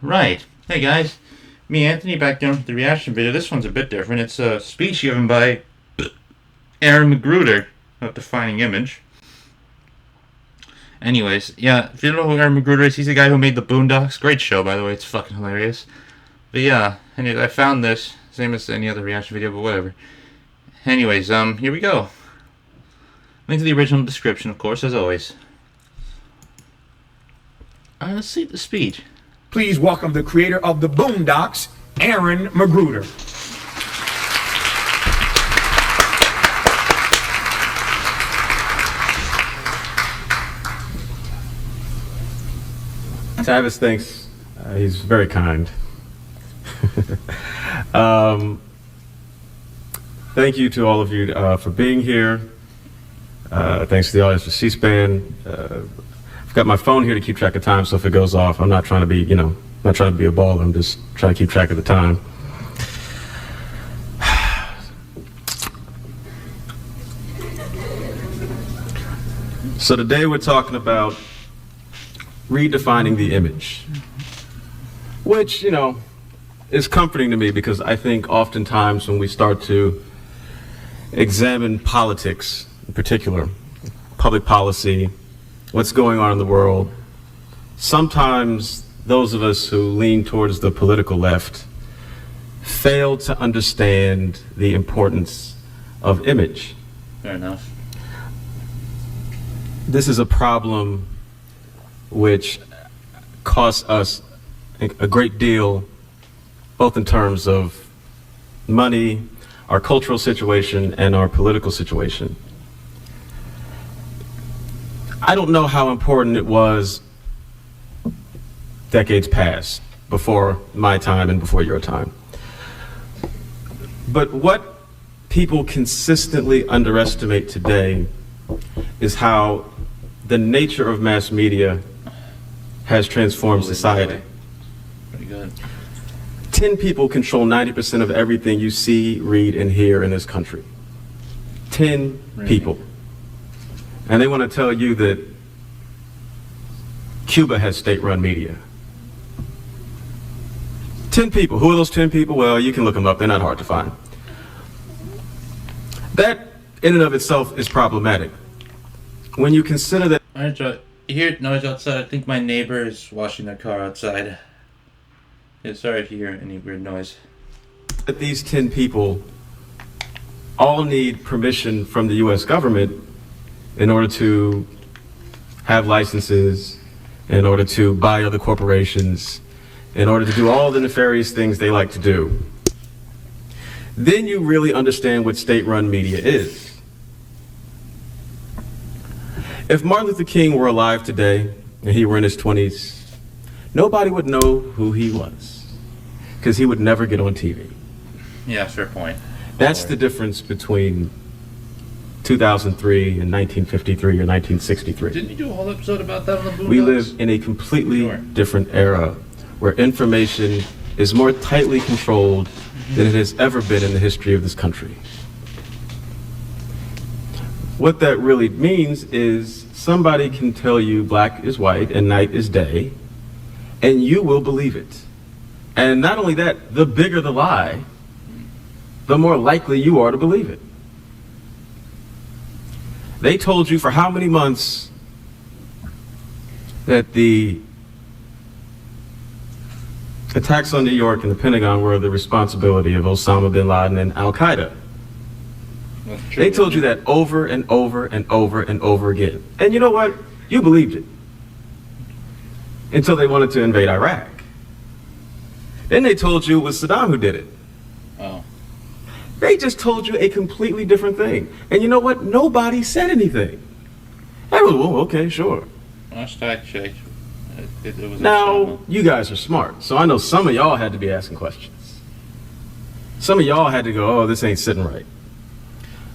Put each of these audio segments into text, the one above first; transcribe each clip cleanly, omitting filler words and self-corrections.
Right. Hey guys, me Anthony back down with the reaction video. This one's a bit different. It's a speech given by Aaron McGruder of Defining Image. Anyways, yeah, if you don't know who Aaron McGruder is, he's the guy who made the Boondocks. Great show, by the way. It's fucking hilarious. But yeah, anyways, I found this. Same as any other reaction video, but whatever. Anyways, here we go. Link to the original description, of course, as always. Let's see the speech. Please welcome the creator of the Boondocks, Aaron McGruder. Tavis thinks he's very kind. Thank you to all of you for being here. Thanks to the audience for C-SPAN. I've got my phone here to keep track of time, so if it goes off, I'm not trying to be, not trying to be a baller. I'm just trying to keep track of the time. So today we're talking about redefining the image, which, is comforting to me because I think oftentimes when we start to examine politics, in particular, public policy, what's going on in the world, sometimes those of us who lean towards the political left fail to understand the importance of image. Fair enough. This is a problem which costs us a great deal, both in terms of money, our cultural situation, and our political situation. I don't know how important it was decades past, before my time and before your time. But what people consistently underestimate today is how the nature of mass media has transformed society. Pretty good. 10 people control 90% of everything you see, read, and hear in this country. 10 Really? people. And they want to tell you that Cuba has state-run media. 10 people. Who are those 10 people? Well, you can look them up. They're not hard to find. That, in and of itself, is problematic. When you consider that... Alright, you hear noise outside? I think my neighbor is washing their car outside. Yeah, sorry if you hear any weird noise. That these 10 people all need permission from the U.S. government in order to have licenses, in order to buy other corporations, in order to do all the nefarious things they like to do. Then you really understand what state-run media is. If Martin Luther King were alive today, and he were in his 20s, nobody would know who he was, because he would never get on TV. Yeah, fair point. That's the difference between 2003 and 1953 or 1963. Didn't you do a whole episode about that on the Boondocks? We live in a completely different era where information is more tightly controlled than it has ever been in the history of this country. What that really means is somebody can tell you black is white and night is day, and you will believe it. And not only that, the bigger the lie, the more likely you are to believe it. They told you for how many months that the attacks on New York and the Pentagon were the responsibility of Osama bin Laden and Al-Qaeda. They told you that over and over and over and over again. And you know what? You believed it. Until they wanted to invade Iraq. Then they told you it was Saddam who did it. Oh. They just told you a completely different thing. And you know what? Nobody said anything. Everyone, oh, okay, sure. Last I checked, it was Now, you guys are smart, so I know some of y'all had to be asking questions. Some of y'all had to go, oh, this ain't sitting right.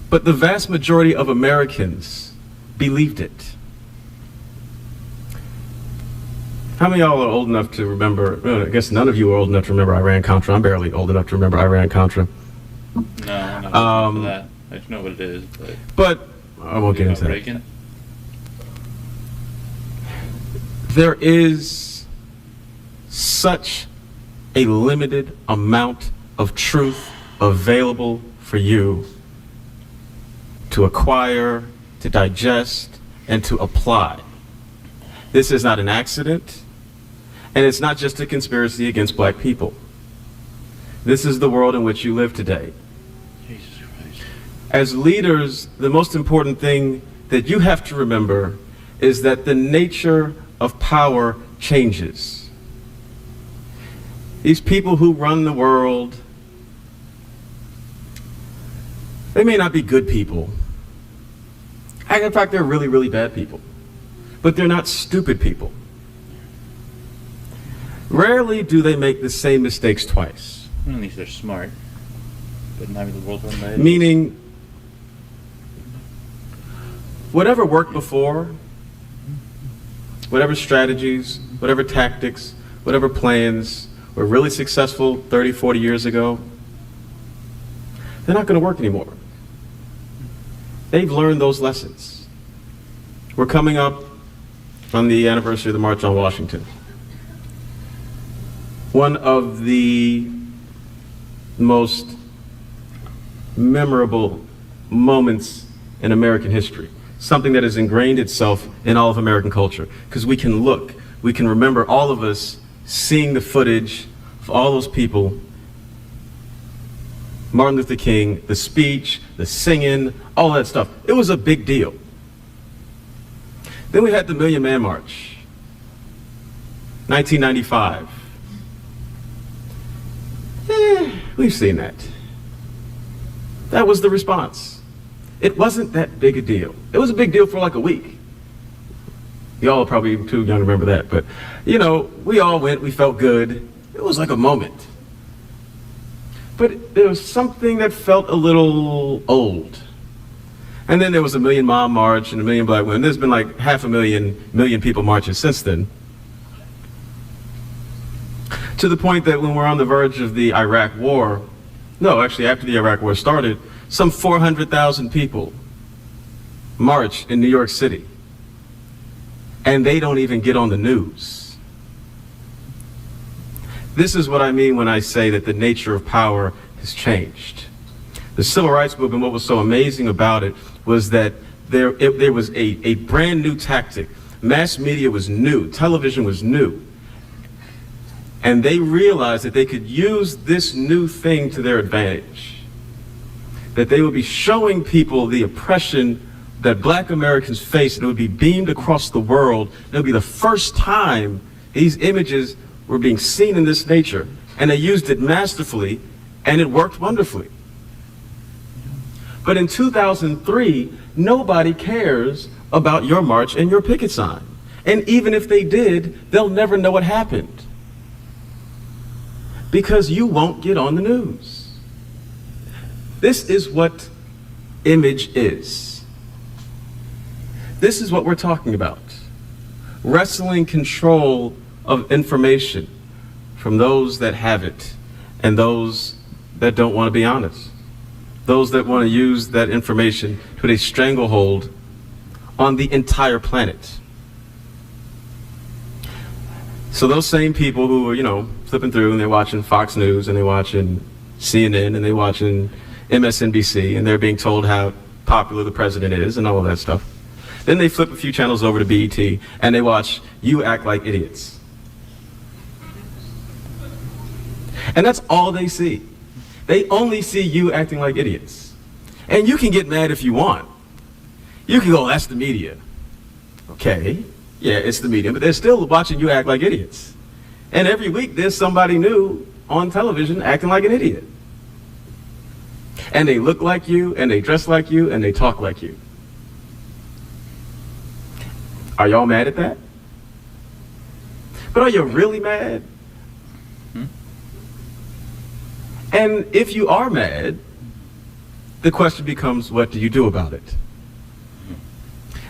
But the vast majority of Americans believed it. How many of y'all are old enough to remember, well, I guess none of you are old enough to remember Iran-Contra. I'm barely old enough to remember Iran-Contra. No, I'm not for that. I just know what it is, But I won't get into that. Reagan? There is such a limited amount of truth available for you to acquire, to digest, and to apply. This is not an accident, and it's not just a conspiracy against black people. This is the world in which you live today. Jesus Christ. As leaders, the most important thing that you have to remember is that the nature of power changes. These people who run the world, they may not be good people. In fact, they're really, really bad people. But they're not stupid people. Rarely do they make the same mistakes twice. At least they're smart. But not the world run by idiots. Meaning, whatever worked before, whatever strategies, whatever tactics, whatever plans were really successful 30, 40 years ago, they're not going to work anymore. They've learned those lessons. We're coming up on the anniversary of the March on Washington. One of the most memorable moments in American history. Something that has ingrained itself in all of American culture. Because we can look, we can remember all of us seeing the footage of all those people, Martin Luther King, the speech, the singing, all that stuff. It was a big deal. Then we had the Million Man March, 1995. We've seen that. That was the response. It wasn't that big a deal. It was a big deal for like a week. Y'all are probably too young to remember that, but you know, we all went, we felt good. It was like a moment. But there was something that felt a little old. And then there was a Million Mom March and a Million Black Women. There's been like 500,000 people marching since then. To the point that when we're on the verge of the Iraq War, no, actually after the Iraq War started, some 400,000 people march in New York City. And they don't even get on the news. This is what I mean when I say that the nature of power has changed. The Civil Rights Movement, what was so amazing about it was that there was a brand new tactic. Mass media was new, television was new. And they realized that they could use this new thing to their advantage. That they would be showing people the oppression that black Americans face, and it would be beamed across the world. It would be the first time these images were being seen in this nature. And they used it masterfully, and it worked wonderfully. But in 2003, nobody cares about your march and your picket sign. And even if they did, they'll never know what happened. Because you won't get on the news. This is what image is. This is what we're talking about. Wrestling control of information from those that have it and those that don't want to be honest. Those that want to use that information to put a stranglehold on the entire planet. So those same people who are, you know, flipping through and they're watching Fox News and they're watching CNN and they're watching MSNBC and they're being told how popular the president is and all of that stuff. Then they flip a few channels over to BET and they watch You Act Like Idiots. And that's all they see. They only see you acting like idiots. And you can get mad if you want. You can go, that's the media. Okay, yeah, it's the media, but they're still watching you act like idiots. And every week there's somebody new on television acting like an idiot. And they look like you, and they dress like you, and they talk like you. Are y'all mad at that? But are you really mad? And if you are mad, the question becomes, what do you do about it?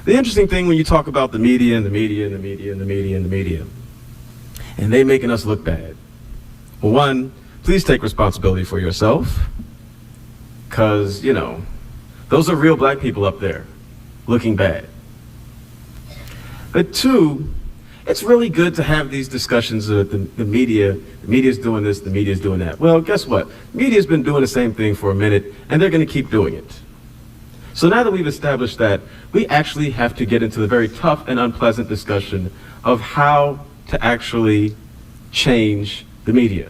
The interesting thing when you talk about the media and the media and the media and the media and the media, and they making us look bad. Well, one, please take responsibility for yourself, because, you know, those are real black people up there looking bad. But two, it's really good to have these discussions with the media. The media's doing this, the media's doing that. Well, guess what? The media's been doing the same thing for a minute, and they're going to keep doing it. So now that we've established that, we actually have to get into the very tough and unpleasant discussion of how to actually change the media.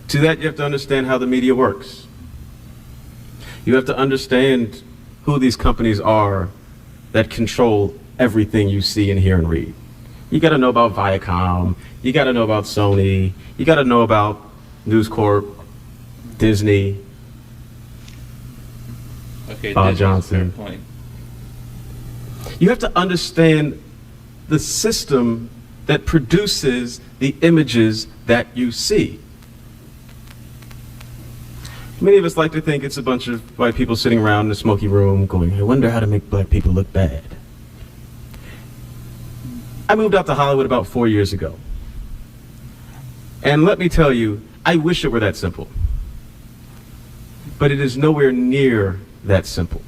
To that, you have to understand how the media works. You have to understand who these companies are that control everything you see and hear and read. You got to know about Viacom, you got to know about Sony, you got to know about News Corp, Disney, Okay, Bob Disney's a Johnson. fair point. You have to understand the system that produces the images that you see. Many of us like to think it's a bunch of white people sitting around in a smoky room going, I wonder how to make black people look bad. I moved out to Hollywood about 4 years ago. And let me tell you, I wish it were that simple. But it is nowhere near that simple.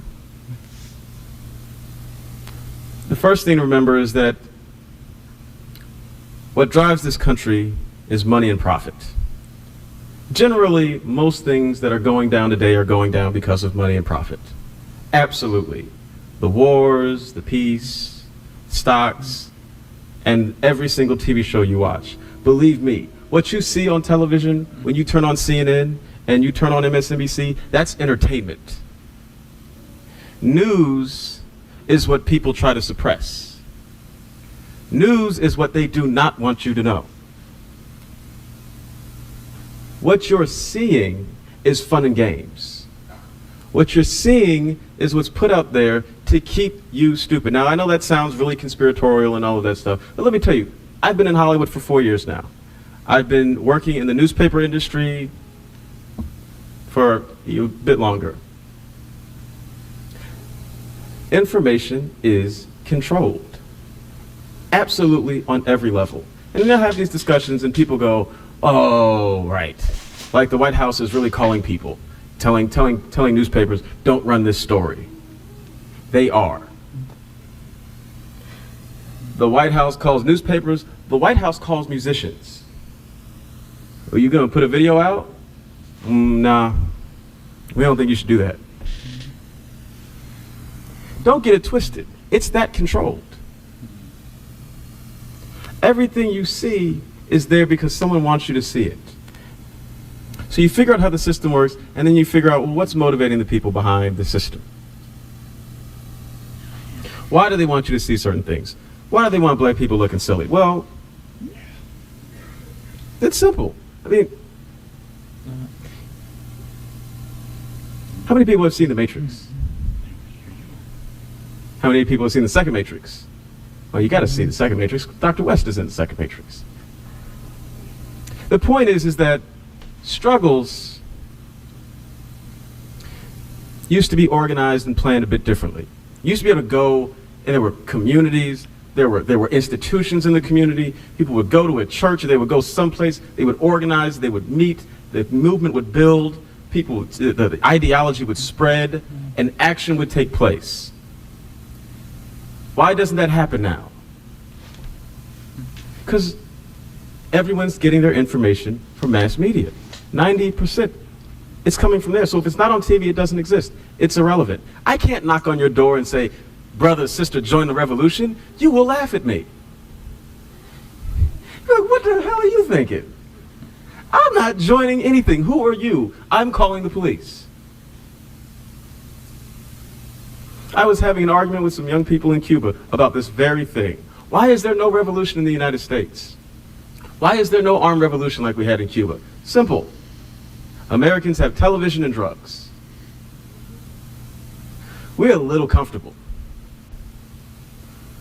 The first thing to remember is that what drives this country is money and profit. Generally, most things that are going down today are going down because of money and profit. Absolutely. The wars, the peace, stocks, and every single TV show you watch. Believe me, what you see on television when you turn on CNN and you turn on MSNBC, that's entertainment. News is what people try to suppress. News is what they do not want you to know. What you're seeing is fun and games. What you're seeing is what's put out there to keep you stupid. Now, I know that sounds really conspiratorial and all of that stuff, but let me tell you, I've been in Hollywood for 4 years now. I've been working in the newspaper industry for a bit longer. Information is controlled. Absolutely on every level. And then I have these discussions and people go, oh, right. Like the White House is really calling people, telling newspapers, don't run this story. They are. The White House calls newspapers, the White House calls musicians. Are you going to put a video out? Nah, we don't think you should do that. Don't get it twisted. It's that controlled. Everything you see is there because someone wants you to see it. So you figure out how the system works, and then you figure out, well, what's motivating the people behind the system? Why do they want you to see certain things? Why do they want black people looking silly? Well, it's simple. I mean, how many people have seen The Matrix? How many people have seen the second Matrix? Well, you got to see the second Matrix. Dr. West is in the second Matrix. The point is that struggles used to be organized and planned a bit differently. You used to be able to go, and there were communities, there were institutions in the community. People would go to a church, or they would go someplace, they would organize, they would meet, the movement would build, the ideology would spread, and action would take place. Why doesn't that happen now? Because everyone's getting their information from mass media. 90%. It's coming from there. So if it's not on TV, it doesn't exist. It's irrelevant. I can't knock on your door and say, brother, sister, join the revolution. You will laugh at me. You're like, what the hell are you thinking? I'm not joining anything. Who are you? I'm calling the police. I was having an argument with some young people in Cuba about this very thing. Why is there no revolution in the United States? Why is there no armed revolution like we had in Cuba? Simple. Americans have television and drugs. We're a little comfortable.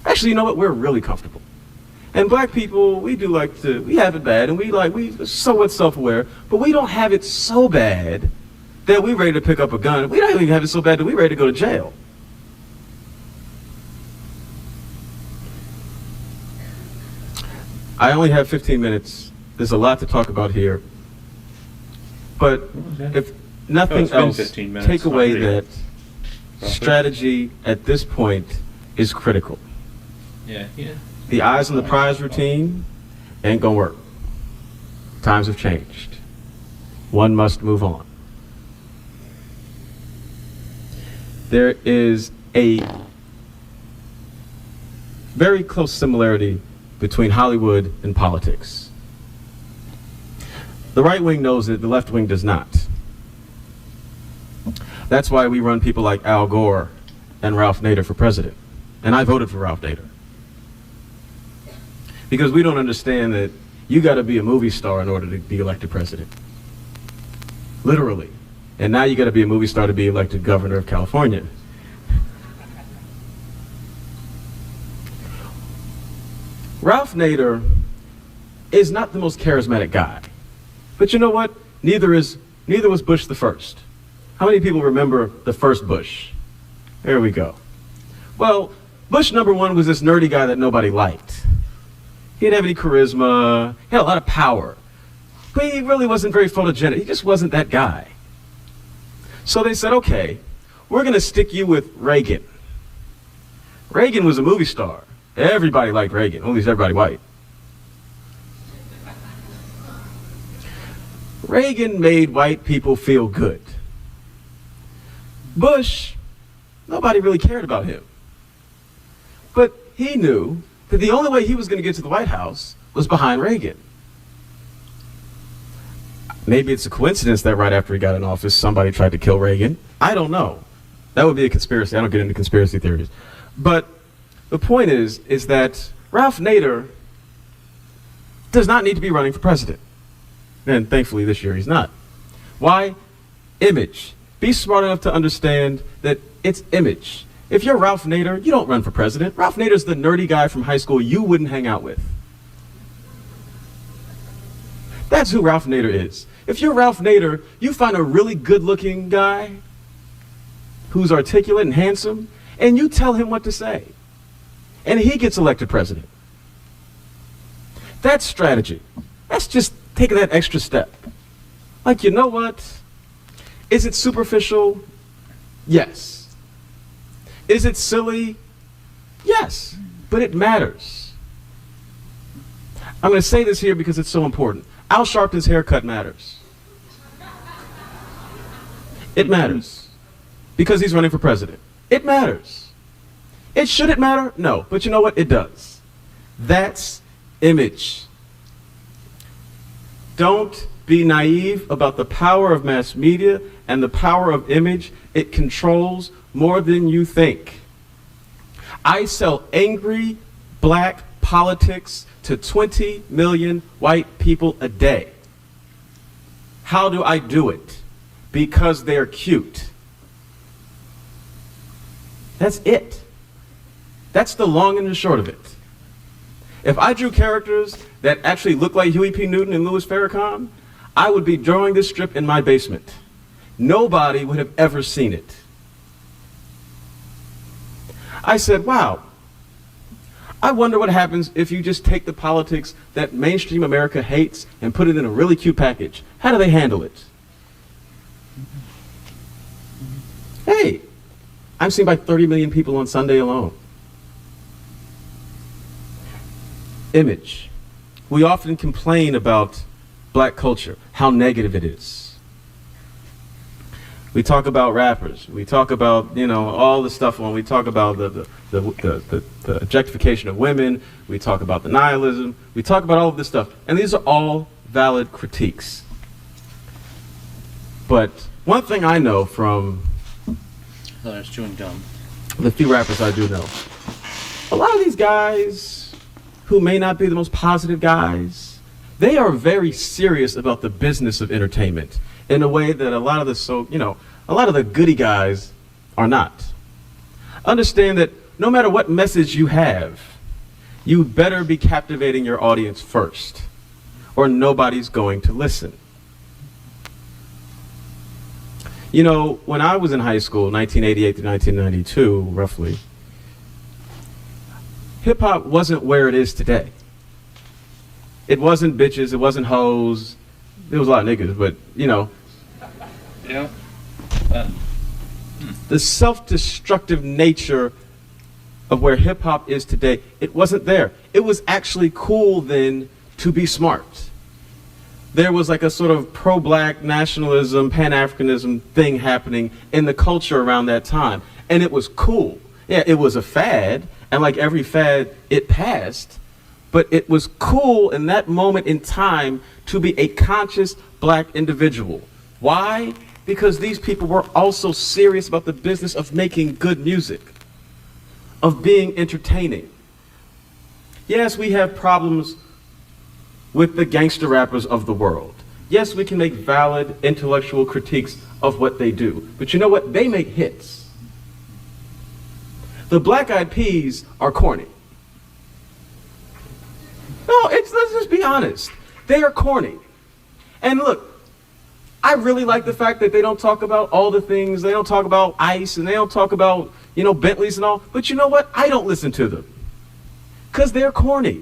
Actually, you know what? We're really comfortable. And black people, we have it bad, and we somewhat self-aware, but we don't have it so bad that we're ready to pick up a gun. We don't even have it so bad that we're ready to go to jail. I only have 15 minutes. There's a lot to talk about here. But if nothing else, take away that strategy at this point is critical. Yeah. The eyes on the prize routine ain't gonna work. Times have changed. One must move on. There is a very close similarity between Hollywood and politics. The right wing knows it, the left wing does not. That's why we run people like Al Gore and Ralph Nader for president. And I voted for Ralph Nader. Because we don't understand that you gotta be a movie star in order to be elected president. Literally. And now you gotta be a movie star to be elected governor of California. Ralph Nader is not the most charismatic guy. But you know what? Neither was Bush the first. How many people remember the first Bush? There we go. Well, Bush number one was this nerdy guy that nobody liked. He didn't have any charisma, he had a lot of power. But he really wasn't very photogenic. He just wasn't that guy. So they said, okay, we're gonna stick you with Reagan. Reagan was a movie star. Everybody liked Reagan, at least everybody white. Reagan made white people feel good. Bush, nobody really cared about him. But he knew that the only way he was going to get to the White House was behind Reagan. Maybe it's a coincidence that right after he got in office, somebody tried to kill Reagan. I don't know. That would be a conspiracy. I don't get into conspiracy theories. But the point is that Ralph Nader does not need to be running for president. And thankfully this year he's not. Why? Image. Be smart enough to understand that it's image. If you're Ralph Nader, you don't run for president. Ralph Nader's the nerdy guy from high school you wouldn't hang out with. That's who Ralph Nader is. If you're Ralph Nader, you find a really good-looking guy who's articulate and handsome, and you tell him what to say. And he gets elected president. That's strategy. That's just taking that extra step. Like, you know what? Is it superficial? Yes. Is it silly? Yes. But it matters. I'm going to say this here because it's so important. Al Sharpton's haircut matters. It matters. Because he's running for president. It matters. Should it matter? No. But you know what? It does. That's image. Don't be naive about the power of mass media and the power of image. It controls more than you think. I sell angry black politics to 20 million white people a day. How do I do it? Because they're cute. That's it. That's the long and the short of it. If I drew characters that actually look like Huey P. Newton and Louis Farrakhan, I would be drawing this strip in my basement. Nobody would have ever seen it. I said, wow, I wonder what happens if you just take the politics that mainstream America hates and put it in a really cute package. How do they handle it? Hey, I'm seen by 30 million people on Sunday alone. Image. We often complain about black culture, how negative it is. We talk about rappers. We talk about, all the stuff when we talk about the objectification of women. We talk about the nihilism. We talk about all of this stuff. And these are all valid critiques. But one thing I know from I was chewing gum. The few rappers I do know, a lot of these guys who may not be the most positive guys, they are very serious about the business of entertainment in a way that a lot of the goody guys are not. Understand that no matter what message you have, you better be captivating your audience first, or nobody's going to listen. When I was in high school, 1988 to 1992, roughly, hip-hop wasn't where it is today. It wasn't bitches, it wasn't hoes. There was a lot of niggas, but, Yeah. The self-destructive nature of where hip-hop is today, it wasn't there. it was actually cool then to be smart. There was like a sort of pro-black nationalism, Pan-Africanism thing happening in the culture around that time. And it was cool. Yeah, it was a fad, and like every fad, it passed. But it was cool in that moment in time to be a conscious black individual. Why? Because these people were also serious about the business of making good music, of being entertaining. Yes, we have problems with the gangster rappers of the world. Yes, we can make valid intellectual critiques of what they do. But you know what? They make hits. The Black Eyed Peas are corny. No, let's just be honest. They are corny. And look, I really like the fact that they don't talk about all the things. They don't talk about ICE, and they don't talk about, Bentleys and all. But you know what? I don't listen to them. Because they're corny.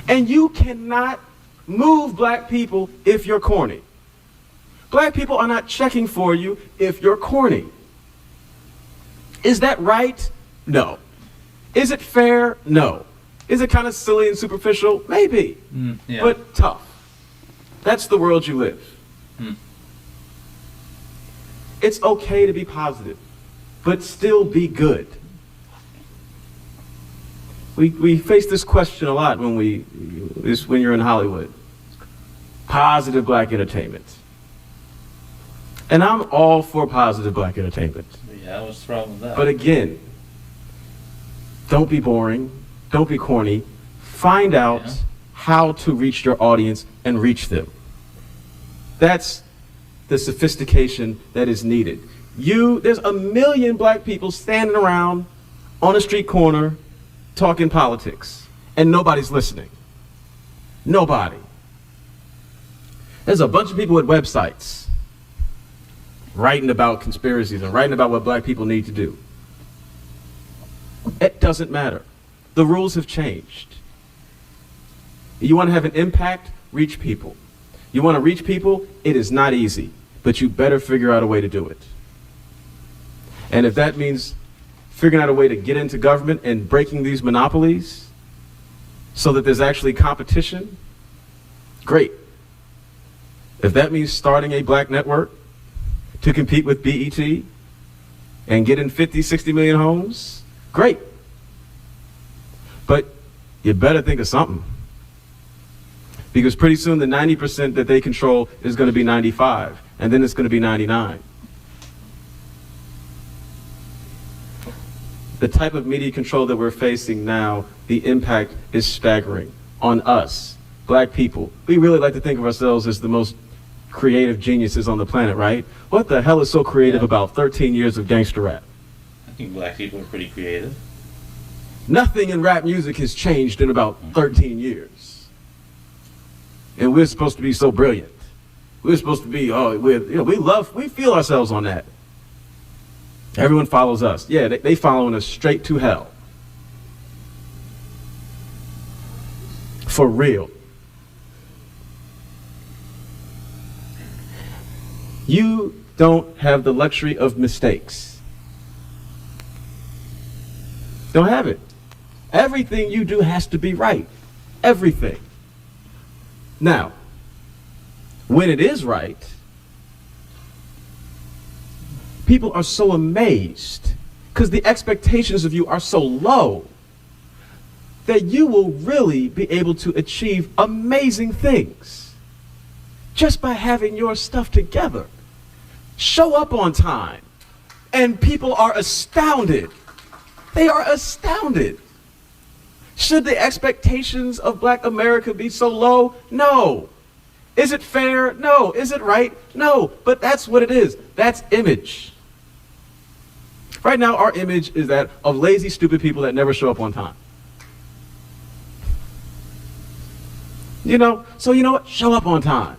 And you cannot move black people if you're corny. Black people are not checking for you if you're corny. Is that right? No. Is it fair? No. Is it kind of silly and superficial? Maybe. Yeah. But tough. That's the world you live. It's okay to be positive, but still be good. We face this question a lot when you're in Hollywood. Positive black entertainment. And I'm all for positive black entertainment. Yeah, what's the problem with that? But again, don't be boring. Don't be corny. Find out how to reach your audience and reach them. That's the sophistication that is needed. There's a million black people standing around on a street corner talking politics, and nobody's listening. Nobody. There's a bunch of people with websites writing about conspiracies and writing about what black people need to do. It doesn't matter. The rules have changed. You want to have an impact? Reach people. You want to reach people? It is not easy, but you better figure out a way to do it. And if that means figuring out a way to get into government and breaking these monopolies so that there's actually competition, great. If that means starting a black network to compete with BET and get in 50, 60 million homes, great. But you better think of something. Because pretty soon the 90% that they control is going to be 95, and then it's going to be 99. The type of media control that we're facing now, the impact is staggering on us, black people. We really like to think of ourselves as the most creative geniuses on the planet, right? What the hell is so creative about 13 years of gangster rap? I think black people are pretty creative. Nothing in rap music has changed in about 13 years. And we're supposed to be so brilliant. We're supposed to be, we feel ourselves on that. Everyone follows us. Yeah, they following us straight to hell. For real. You don't have the luxury of mistakes. Don't have it. Everything you do has to be right. Everything. Now, when it is right, people are so amazed because the expectations of you are so low that you will really be able to achieve amazing things just by having your stuff together. Show up on time, and people are astounded. They are astounded. Should the expectations of black America be so low? No. Is it fair? No. Is it right? No. But that's what it is. That's image. Right now, our image is that of lazy, stupid people that never show up on time. So you know what? Show up on time.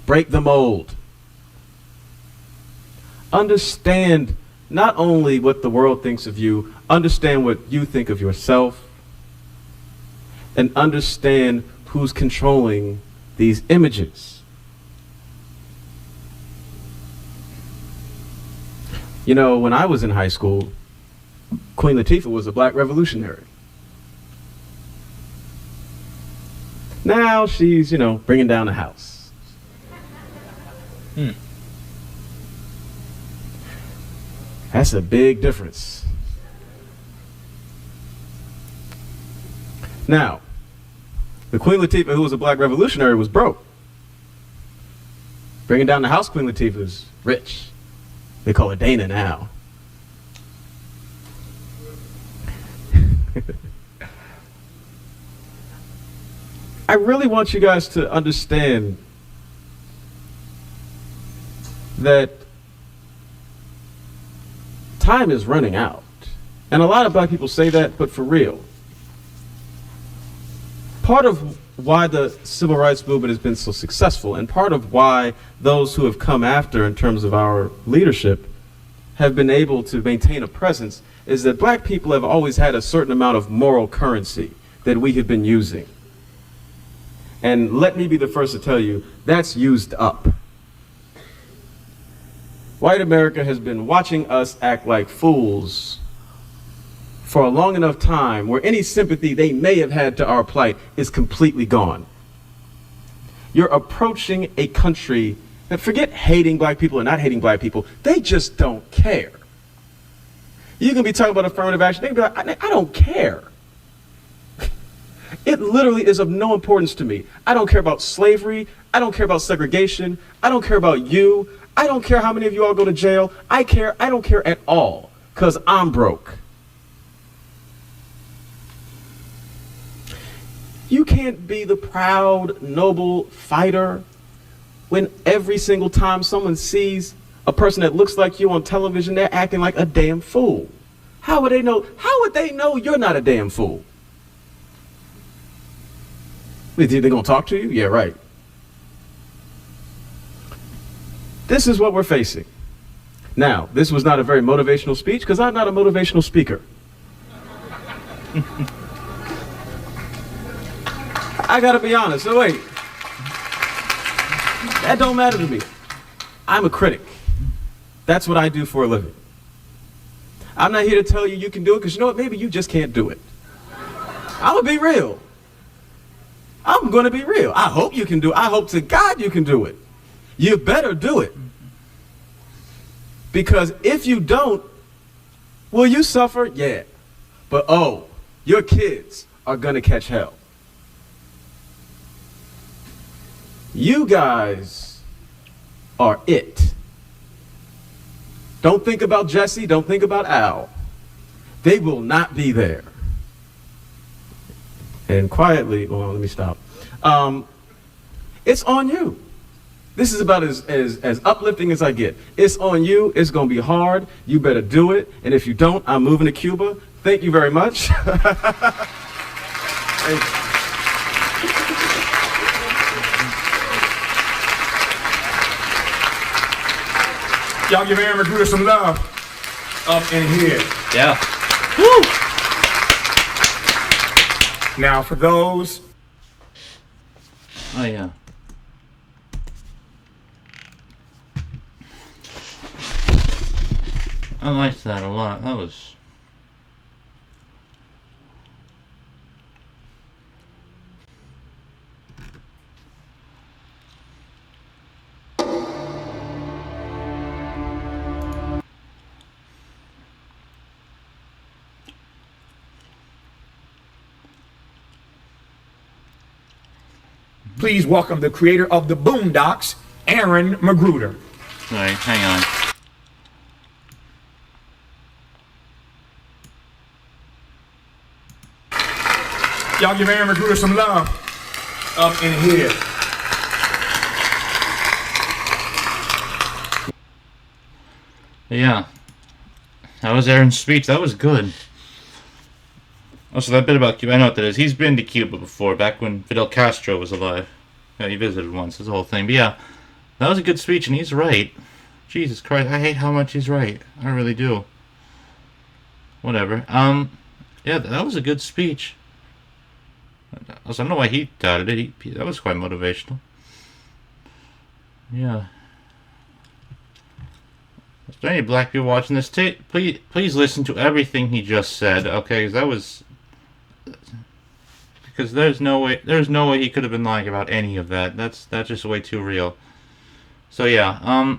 Break the mold. Understand not only what the world thinks of you, understand what you think of yourself, and understand who's controlling these images. When I was in high school, Queen Latifah was a black revolutionary. Now she's, bringing down the house. That's a big difference. Now, the Queen Latifah, who was a black revolutionary, was broke. Bringing down the house, Queen Latifah's rich. They call her Dana now. I really want you guys to understand that time is running out. And a lot of black people say that, but for real. Part of why the civil rights movement has been so successful, and part of why those who have come after in terms of our leadership have been able to maintain a presence, is that black people have always had a certain amount of moral currency that we have been using. And let me be the first to tell you, that's used up. White America has been watching us act like fools for a long enough time where any sympathy they may have had to our plight is completely gone. You're approaching a country that, forget hating black people or not hating black people, they just don't care. You can be talking about affirmative action, they can be like, I don't care. It literally is of no importance to me. I don't care about slavery. I don't care about segregation. I don't care about you. I don't care how many of you all go to jail. I don't care at all, because I'm broke. You can't be the proud, noble fighter when every single time someone sees a person that looks like you on television, they're acting like a damn fool. How would they know? How would they know you're not a damn fool? They're gonna talk to you? Yeah, right. This is what we're facing. Now, this was not a very motivational speech because I'm not a motivational speaker. I gotta be honest. So wait. That don't matter to me. I'm a critic. That's what I do for a living. I'm not here to tell you you can do it, because you know what? Maybe you just can't do it. I'm gonna be real. I'm gonna be real. I hope you can do it. I hope to God you can do it. You better do it. Because if you don't, will you suffer? Yeah. But oh, your kids are gonna catch hell. You guys are it. Don't think about Jesse, don't think about Al. They will not be there. And quietly, well, let me stop. It's on you. This is about as uplifting as I get. It's on you. It's going to be hard. You better do it. And if you don't, I'm moving to Cuba. Thank you very much. Y'all give Aaron McGruder some love up in here. Yeah. Woo! Now for those. Oh, yeah. I liked that a lot. That was... Please welcome the creator of the Boondocks, Aaron McGruder. Sorry, hang on. Y'all give Aaron McGruder some love up in here. Yeah. That was Aaron's speech. That was good. Also, that bit about Cuba, I know what that is. He's been to Cuba before, back when Fidel Castro was alive. Yeah, he visited once, his whole thing. But yeah, that was a good speech, and he's right. Jesus Christ, I hate how much he's right. I really do. Whatever. Yeah, that was a good speech. Also, I don't know why he doubted it. That was quite motivational. Yeah. Is there any black people watching this? Please listen to everything he just said, okay? Because because there's no way he could have been lying about any of that. That's just way too real. So yeah,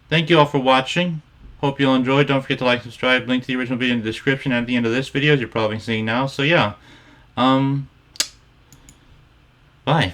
thank you all for watching. Hope you all enjoyed. Don't forget to like, subscribe. Link to the original video in the description and at the end of this video, as you're probably seeing now. So yeah, bye.